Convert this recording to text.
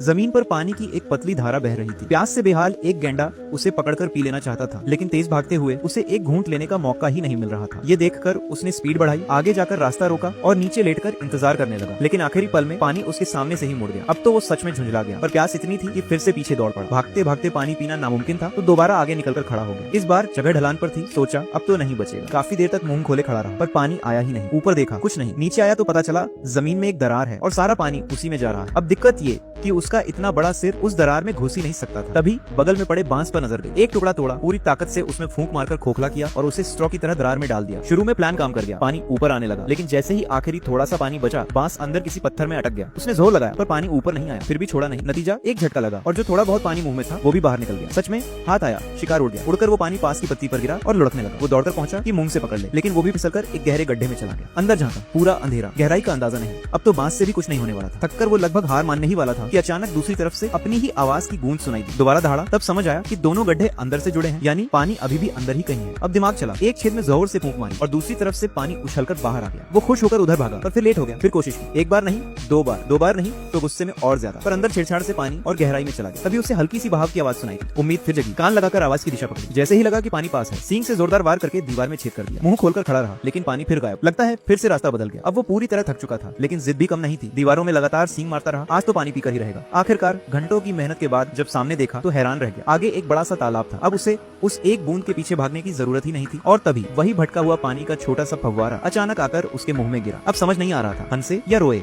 जमीन पर पानी की एक पतली धारा बह रही थी। प्यास से बेहाल एक गैंडा उसे पकड़कर पी लेना चाहता था, लेकिन तेज भागते हुए उसे एक घूंट लेने का मौका ही नहीं मिल रहा था। ये देखकर उसने स्पीड बढ़ाई, आगे जाकर रास्ता रोका और नीचे लेटकर इंतजार करने लगा। लेकिन आखिरी पल में पानी उसके सामने से ही मुड़ गया। अब तो वो सच में झुंझला गया, पर प्यास इतनी थी कि फिर से पीछे दौड़ पड़ा। भागते भागते पानी पीना नामुमकिन था, तो दोबारा आगे निकलकर खड़ा हो गया। इस बार जगह ढलान पर थी, सोचा अब तो नहीं बचेगा। काफी देर तक मुंह खोले खड़ा रहा, पर पानी आया ही नहीं। ऊपर देखा, कुछ नहीं। नीचे आया तो पता चला जमीन में एक दरार है और सारा पानी उसी में जा रहा है। अब दिक्कत ये कि उसका इतना बड़ा सिर उस दरार में घुस ही नहीं सकता था। तभी बगल में पड़े बांस पर नजर गई। एक टुकड़ा तोड़ा, पूरी ताकत से उसमें फूंक मारकर खोखला किया और उसे स्ट्रॉ की तरह दरार में डाल दिया। शुरू में प्लान काम कर गया, पानी ऊपर आने लगा, लेकिन जैसे ही आखिरी थोड़ा सा पानी बचा, बांस अंदर किसी पत्थर में अटक गया। उसने जोर लगाया पर पानी ऊपर नहीं आया, फिर भी छोड़ा नहीं। नतीजा, एक झटका लगा और जो थोड़ा बहुत पानी मुंह में था वो भी बाहर निकल गया। सच में हाथ आया, शिकार उड़ गया। उड़कर वो पानी पास की पत्ती पर गिरा और लुढ़कने लगा। वो दौड़कर पहुंचा कि मुंह से पकड़ ले, लेकिन वो भी फिसलकर एक गहरे गड्ढे में चला गया। अंदर झांका, पूरा अंधेरा, गहराई का अंदाजा नहीं। अब तो बांस से भी कुछ नहीं होने वाला था। थककर वो लगभग हार मानने ही वाला था कि अचानक दूसरी तरफ से अपनी ही आवाज की गूंज सुनाई दी। दोबारा दहाड़ा, तब समझ आया कि दोनों गड्ढे अंदर से जुड़े हैं, यानी पानी अभी भी अंदर ही कहीं है। अब दिमाग चला, एक छेद में जोर से फूंक मारी और दूसरी तरफ से पानी उछलकर बाहर आ गया। वो खुश होकर उधर भागा, पर फिर लेट हो गया। फिर कोशिश की, एक बार नहीं, दो बार नहीं तो गुस्से में और ज्यादा, पर अंदर छेड़छाड़ से पानी और गहराई में चला गया। तभी उसे हल्की सी बहाव की आवाज सुनाई दी। उम्मीद फिर जगी, कान लगाकर आवाज की दिशा पकड़ी। जैसे ही लगा कि पानी पास है, सींग से जोरदार वार करके दीवार में छेद कर दिया। मुंह खोलकर खड़ा रहा, लेकिन पानी फिर गायब। लगता है फिर से रास्ता बदल गया। अब वो पूरी तरह थक चुका था, लेकिन जिद भी कम नहीं थी। दीवारों में लगातार सींग मारता रहा, आज तो पानी पीकर ही रहेगा। आखिरकार घंटों की मेहनत के बाद जब सामने देखा तो हैरान रह गया। आगे एक बड़ा सा तालाब था। अब उसे उस एक बूंद के पीछे भागने की जरूरत ही नहीं थी। और तभी वही भटका हुआ पानी का छोटा सा फव्वारा अचानक आकर उसके मुंह में गिरा। अब समझ नहीं आ रहा था हंसे या रोए।